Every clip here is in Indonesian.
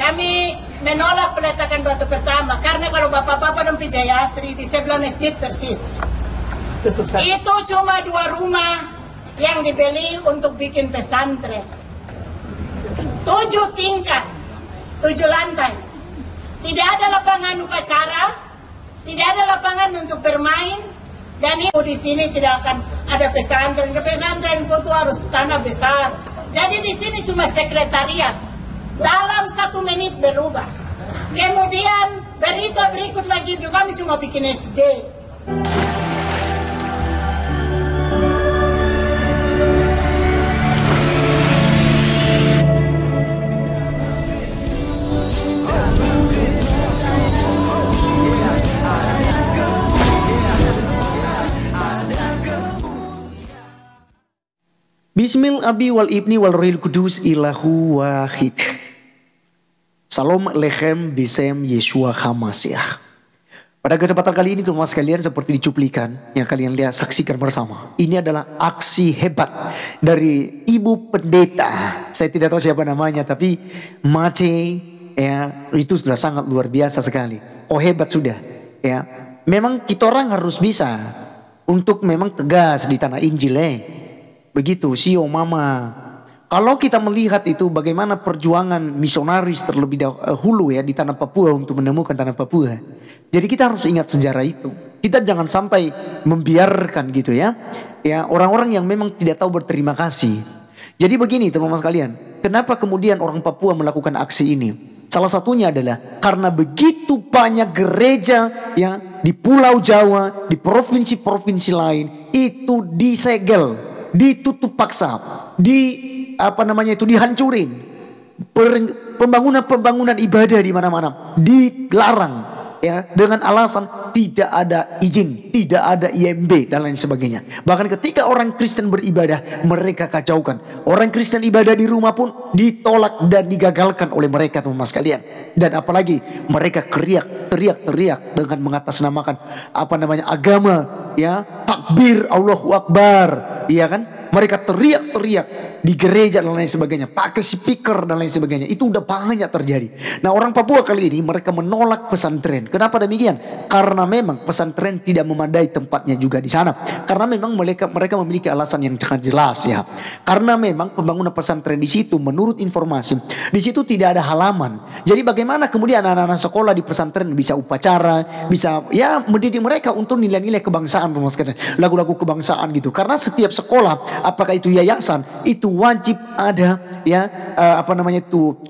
Kami menolak peletakan batu pertama karena kalau bapak-bapak dan Pijaya Asri di sebelah masjid persis. Itu cuma 2 rumah yang dibeli untuk bikin pesantren. 7 tingkat, 7 lantai. Tidak ada lapangan upacara, tidak ada lapangan untuk bermain, dan ibu di sini tidak akan ada pesantren. Pesantren itu harus tanah besar. Jadi di sini cuma sekretariat. Dalam 1 menit berubah. Kemudian berita berikut lagi juga kami cuma bikin SD. Bismil abi wal ibni wal rohil kudus ilahu wahid. Salam lechem bisem Yeshua HaMashiach. Pada kesempatan kali ini teman-teman sekalian, seperti di cuplikan yang kalian lihat saksikan bersama, ini adalah aksi hebat dari Ibu Pendeta. Saya tidak tahu siapa namanya, tapi Mace ya, itu sudah sangat luar biasa sekali. Oh hebat sudah ya. Memang kita orang harus bisa untuk memang tegas di tanah Injil begitu sio mama. Kalau kita melihat itu bagaimana perjuangan misionaris terlebih dahulu ya di tanah Papua untuk menemukan tanah Papua. Jadi kita harus ingat sejarah itu. Kita jangan sampai membiarkan gitu ya. Ya orang-orang yang memang tidak tahu berterima kasih. Jadi begini teman-teman sekalian. Kenapa kemudian orang Papua melakukan aksi ini? Salah satunya adalah karena begitu banyak gereja ya di Pulau Jawa, di provinsi-provinsi lain itu disegel, ditutup paksa, dihancurin. Pembangunan ibadah di mana-mana dilarang ya dengan alasan tidak ada izin, tidak ada IMB dan lain sebagainya. Bahkan ketika orang Kristen beribadah mereka kacaukan. Orang Kristen ibadah di rumah pun ditolak dan digagalkan oleh mereka teman-teman sekalian. Dan apalagi mereka teriak-teriak dengan mengatasnamakan agama ya, takbir Allahu Akbar, iya kan? Mereka teriak-teriak di gereja dan lain sebagainya, pakai speaker dan lain sebagainya. Itu udah banyak terjadi. Nah orang Papua kali ini mereka menolak pesantren. Kenapa demikian? Karena memang pesantren tidak memadai tempatnya juga di sana. Karena memang mereka memiliki alasan yang sangat jelas ya. Karena memang pembangunan pesantren di situ menurut informasi di situ tidak ada halaman. Jadi bagaimana kemudian anak-anak sekolah di pesantren bisa upacara, bisa ya mendidik mereka untuk nilai-nilai kebangsaan, lagu-lagu kebangsaan gitu. Karena setiap sekolah apakah itu yayasan itu wajib ada ya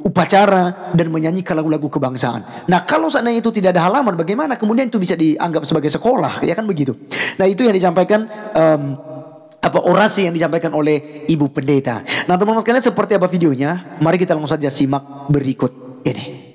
upacara dan menyanyikan lagu-lagu kebangsaan. Nah kalau seandainya itu tidak ada halaman, bagaimana kemudian itu bisa dianggap sebagai sekolah, ya kan begitu. Nah itu yang disampaikan orasi yang disampaikan oleh Ibu Pendeta. Nah teman-teman sekalian, seperti apa videonya? Mari kita langsung saja simak berikut ini.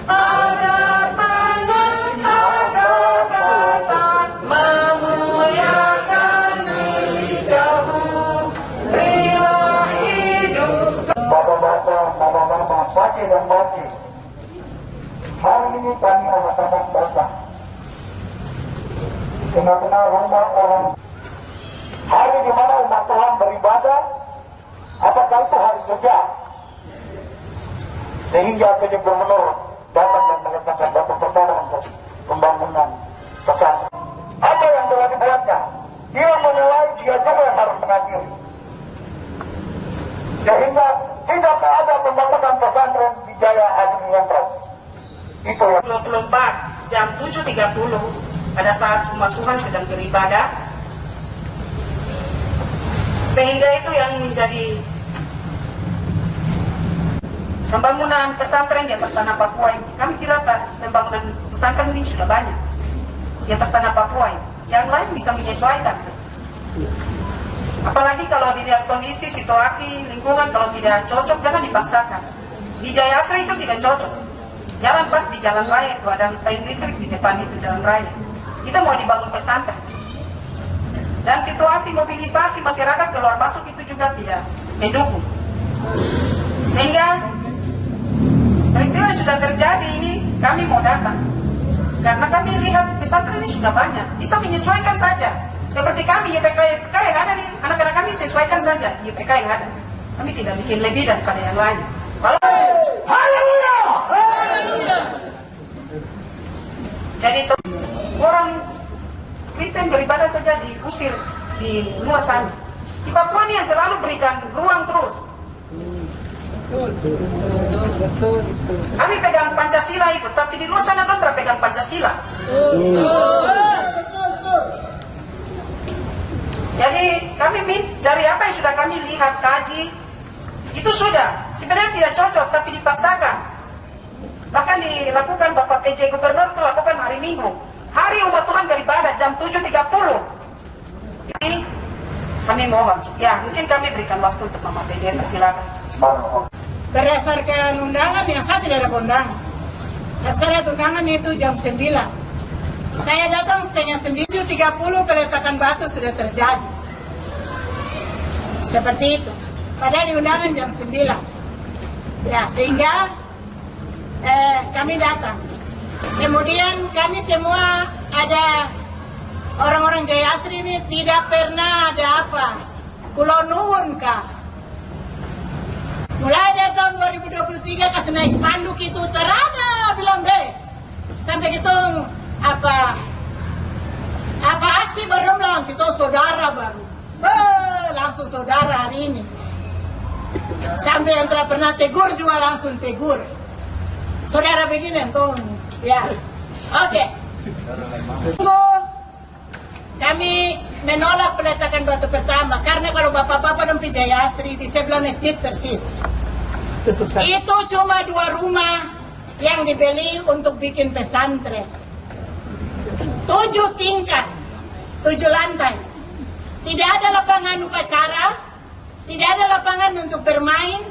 ada penghormatan memuliakan nikahmu, berilah hidup. Bapak-bapak, mama-mama, pakcik dan pakcik, hari ini kami anak-anak datang tengah-tengah rumah orang. Hari di mana umat Tuhan beribadah, apakah itu hari kerja? Sehingga PJ Gubernur datang dan meletakkan batu pertama untuk pembangunan pesantren. Apa yang telah dibuatnya? Dia menilai, dia juga yang harus mengakhiri. Sehingga tidak ada pembangunan pesantren di Jaya Agni Yantras. Itu yang 24 jam 7.30 pada saat umat Tuhan sedang beribadah, sehingga itu yang menjadi pembangunan pesantren di atas tanah Papua ini. Kami kira pembangunan pesantren ini sudah banyak di atas tanah Papua ini. Yang lain bisa menyesuaikan. Apalagi kalau dilihat kondisi, situasi, lingkungan, kalau tidak cocok jangan dipaksakan. Di Jaya Asri itu tidak cocok. Jalan pas di jalan raya itu ada tiang listrik di depan itu jalan raya. Kita mau dibangun pesantren. Dan situasi mobilisasi masyarakat keluar masuk itu juga tidak mendukung. Sehingga peristiwa yang sudah terjadi ini kami mau datang. Karena kami lihat pesantren ini sudah banyak, bisa menyesuaikan saja. Seperti kami, YPK yang ada nih, anak-anak kami sesuaikan saja YPK yang ada. Kami tidak bikin lebih daripada yang lain. Haleluya! Jadi orang Kristen beribadah saja diusir di luar sana. Di Papua ini yang selalu berikan ruang terus. Kami pegang Pancasila itu, tapi di luar sana kontra pegang Pancasila. Jadi kami dari apa yang sudah kami lihat, kaji, itu sudah sebenarnya tidak cocok, tapi dipaksakan. Bahkan dilakukan Bapak PJ Gubernur itu lakukan hari Minggu, hari umat Tuhan beribadah jam 7.30. Jadi kami mohon, ya mungkin kami berikan waktu untuk Mama PJ, silakan. Berdasarkan undangan yang saya tidak ada undangan. Tapi saya lihat undangan itu jam 9. Saya datang setengah 9:30, peletakan batu sudah terjadi. Seperti itu. Padahal di undangan jam 9. Ya, sehingga kami datang. Kemudian kami semua ada orang-orang Jaya Asri ini tidak pernah ada apa. Kulo nuwun kah. Mulai dari tahun 2023 kasih naik spanduk itu terada bilang deh. Sampai gitu apa aksi baru bilang kita saudara baru. Langsung saudara hari ini. Sampai yang telah pernah tegur juga langsung tegur. Saudara begini tuh. Ya. Oke. Kami menolak peletakan batu pertama karena kalau bapak-bapak dan Jaya Asri di sebelah masjid persis. Itu cuma 2 rumah yang dibeli untuk bikin pesantren. 7 tingkat, 7 lantai. Tidak ada lapangan upacara, tidak ada lapangan untuk bermain,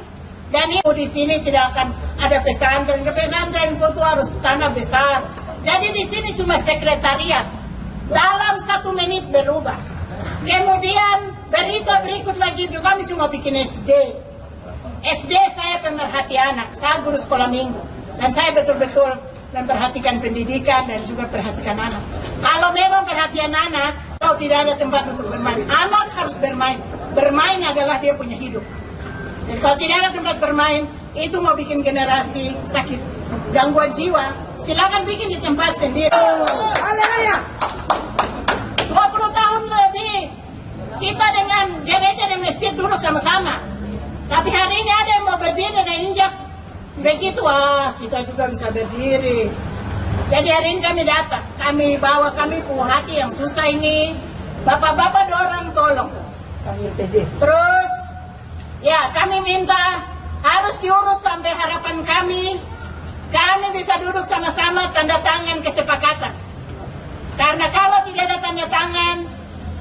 dan ibu di sini tidak akan ada pesantren. Pesantren itu harus tanah besar. Jadi di sini cuma sekretariat. Dalam 1 menit berubah. Kemudian berita berikut lagi juga kami cuma bikin SD. SD saya pemerhati anak, saya guru sekolah minggu. Dan saya betul-betul memperhatikan pendidikan dan juga perhatikan anak. Kalau memang perhatian anak, kalau tidak ada tempat untuk bermain, anak harus bermain. Bermain adalah dia punya hidup. Jadi kalau tidak ada tempat bermain, itu mau bikin generasi sakit, gangguan jiwa, silakan bikin di tempat sendiri. 20 tahun lebih, kita dengan gereja dan masjid duduk sama-sama. Tapi hari ini ada yang mau berdiri dan injak. Begitu, kita juga bisa berdiri. Jadi hari ini kami datang. Kami bawa kami hati yang susah ini. Bapak-bapak dorong tolong. Terus, ya kami minta harus diurus sampai harapan kami. Kami bisa duduk sama-sama tanda tangan kesepakatan. Karena kalau tidak ada tanda tangan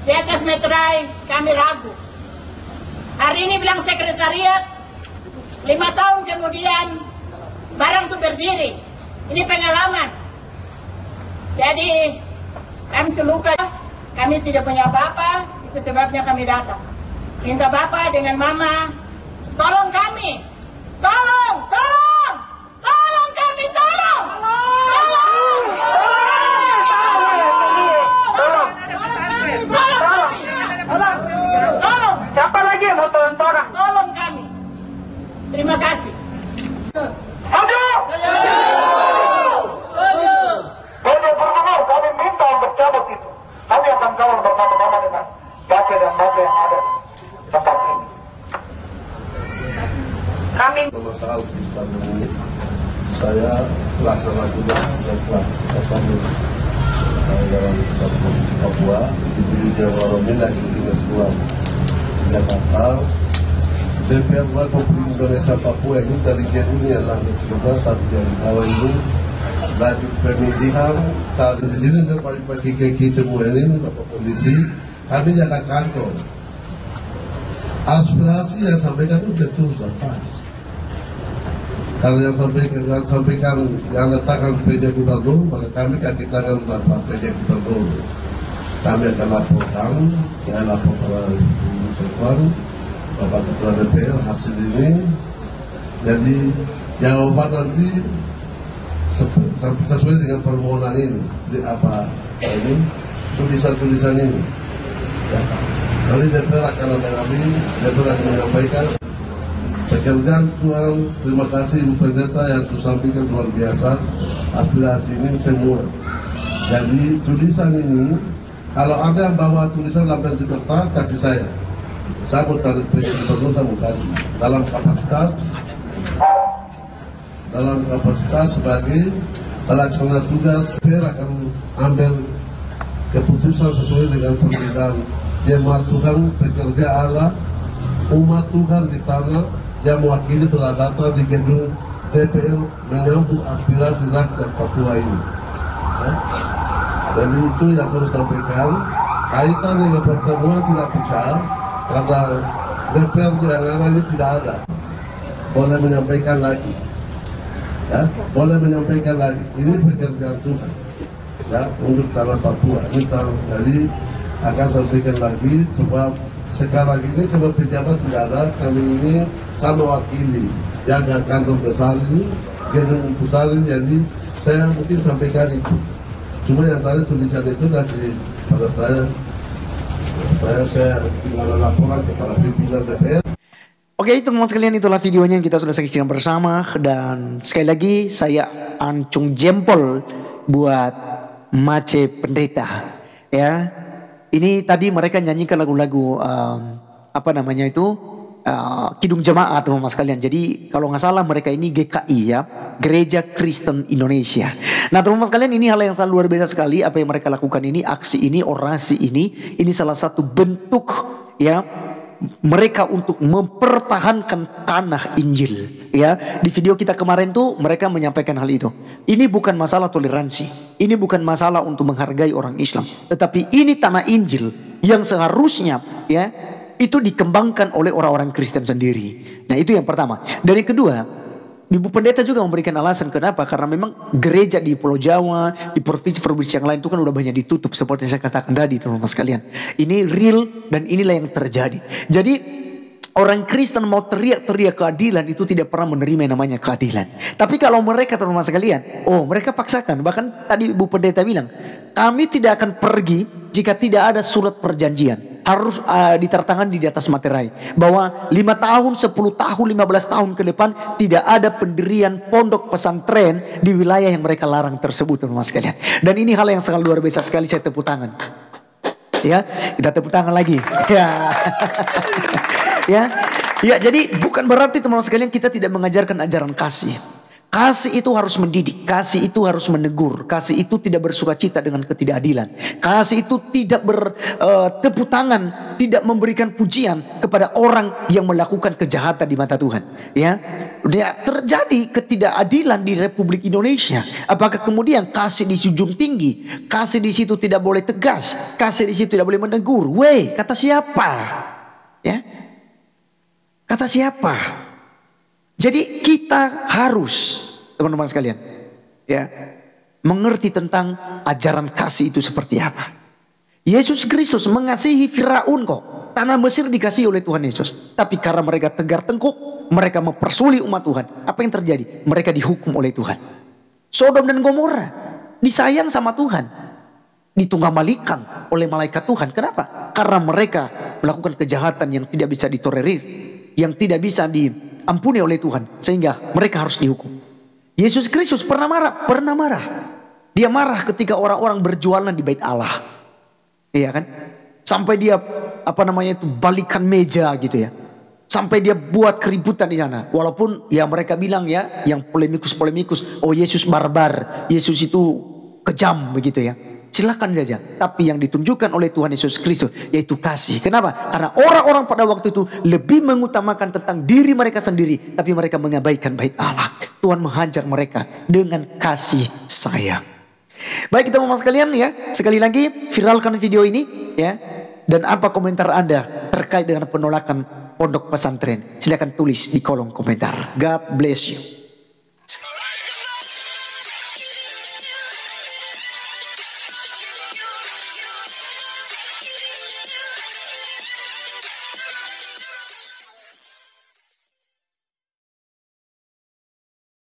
di atas meterai, kami ragu. Hari ini bilang sekretariat, 5 tahun kemudian barang itu berdiri. Ini pengalaman. Jadi kami seluka, kami tidak punya apa-apa, itu sebabnya kami datang. Minta Bapak dengan Mama, tolong kami, tolong kami, tolong kami. Siapa lagi yang mau tolong orang? Tolong kami. Terima kasih. Jadi pertama kami minta untuk cabut itu. Kami akan kawal bersama-sama dengan kakek dan kakek yang ada di tempat ini. Kami Nama saya Alfis Tanuni. Saya pelaksana tugas Seklat Kapolri dalam Kabupaten Papua di Jawa Romina di Dinas Luar Jakarta. DPR Republik Indonesia Papua ini dari Januari langit 13 sampai Januari ini lanjut pemilihan saat di sini dan bagi kaki semua ini dapat kondisi kami jaga kantor. Aspirasi yang sampaikan itu betul dan pas. Kalau yang sampaikan yang letakkan PJ Gubernur, maka kami kaki tangan Bapak PJ Gubernur. Kami akan laporkan, saya lapor kepada Ibu Sekwan, Bapak Ketua DPR hasil ini. Jadi jawaban nanti sesuai dengan permohonan ini, di apa ini tulisan-tulisan ini. Ya. Nanti DPR akan DPR akan menyampaikan. Pekerjaan Tuhan, terima kasih Ibu Pendeta yang sampaikan luar biasa aspirasi ini semua. Jadi tulisan ini, kalau ada yang bawa tulisan dalam bentuk kertas, kasih saya. Saya mau cari PJ Gubernur, saya mau kasih. Dalam kapasitas sebagai pelaksana tugas, DPR akan ambil keputusan sesuai dengan pemberitaan jemaat Tuhan, pekerja Allah, umat Tuhan di tanah yang mewakili telah datang di gedung DPR menyambut aspirasi rakyat Papua ini. Ya. Jadi itu yang harus sampaikan. Kaitan dengan pertemuan tidak bisa karena DPR yang ini tidak ada. Boleh menyampaikan lagi. Ya, boleh menyampaikan lagi. Ini pekerjaan Tuhan. Ya, untuk tanah Papua. Ini jadi akan sampaikan lagi sebab sekarang ini sebab pejabat tidak ada, kami ini sama wakili jaga kantor besar ini, gedung besar ini, jadi saya mungkin sampaikan itu. Cuma yang tadi tulisan itu kasih pada saya supaya saya tinggal laporan kepada pimpinan DPR. Oke teman-teman sekalian, itulah videonya yang kita sudah saksikan bersama. Dan sekali lagi saya ancung jempol buat Mace Pendeta. Ya, ini tadi mereka nyanyikan lagu-lagu Kidung Jemaat teman-teman sekalian. Jadi kalau nggak salah mereka ini GKI ya, Gereja Kristen Indonesia. Nah teman-teman sekalian, ini hal yang sangat luar biasa sekali apa yang mereka lakukan ini, aksi ini, orasi ini salah satu bentuk ya mereka untuk mempertahankan tanah Injil ya. Di video kita kemarin tuh mereka menyampaikan hal itu. Ini bukan masalah toleransi, ini bukan masalah untuk menghargai orang Islam, tetapi ini tanah Injil yang seharusnya ya itu dikembangkan oleh orang-orang Kristen sendiri. Nah itu yang pertama. Dan yang kedua, Ibu Pendeta juga memberikan alasan kenapa, karena memang gereja di Pulau Jawa, di provinsi-provinsi yang lain itu kan udah banyak ditutup seperti saya katakan tadi teman-teman sekalian. Ini real dan inilah yang terjadi. Jadi orang Kristen mau teriak-teriak keadilan itu tidak pernah menerima yang namanya keadilan. Tapi kalau mereka teman-teman sekalian, mereka paksakan. Bahkan tadi Ibu Pendeta bilang, kami tidak akan pergi jika tidak ada surat perjanjian. Harus ditertangani di atas materai bahwa 5 tahun, 10 tahun, 15 tahun ke depan tidak ada pendirian pondok pesantren di wilayah yang mereka larang tersebut teman-teman sekalian. Dan ini hal yang sangat luar biasa sekali, saya tepuk tangan. Ya, kita tepuk tangan lagi. Ya, jadi bukan berarti teman-teman sekalian kita tidak mengajarkan ajaran kasih. Kasih itu harus mendidik, kasih itu harus menegur, kasih itu tidak bersuka cita dengan ketidakadilan. Kasih itu tidak bertepuk tangan, tidak memberikan pujian kepada orang yang melakukan kejahatan di mata Tuhan. Ya, terjadi ketidakadilan di Republik Indonesia. Apakah kemudian kasih dijunjung tinggi, kasih di situ tidak boleh tegas, kasih di situ tidak boleh menegur? Weh, kata siapa? Ya, kata siapa? Jadi kita harus, teman-teman sekalian, ya, mengerti tentang ajaran kasih itu seperti apa. Yesus Kristus mengasihi Firaun kok. Tanah Mesir dikasihi oleh Tuhan Yesus. Tapi karena mereka tegar tengkuk, mereka mempersuli umat Tuhan. Apa yang terjadi? Mereka dihukum oleh Tuhan. Sodom dan Gomora disayang sama Tuhan, ditunggamalikan oleh malaikat Tuhan. Kenapa? Karena mereka melakukan kejahatan yang tidak bisa ditolerir, yang tidak bisa diampuni oleh Tuhan, sehingga mereka harus dihukum. Yesus Kristus pernah marah. Dia marah ketika orang-orang berjualan di bait Allah, iya kan? Sampai dia balikan meja gitu ya. Sampai dia buat keributan di sana. Walaupun ya mereka bilang ya, yang polemikus, oh Yesus barbar, Yesus itu kejam begitu ya. Silakan saja. Tapi yang ditunjukkan oleh Tuhan Yesus Kristus yaitu kasih. Kenapa? Karena orang-orang pada waktu itu lebih mengutamakan tentang diri mereka sendiri, tapi mereka mengabaikan bait Allah. Tuhan menghajar mereka dengan kasih sayang. Baik teman-teman sekalian ya, sekali lagi viralkan video ini ya. Dan apa komentar Anda terkait dengan penolakan pondok pesantren? Silakan tulis di kolom komentar. God bless you.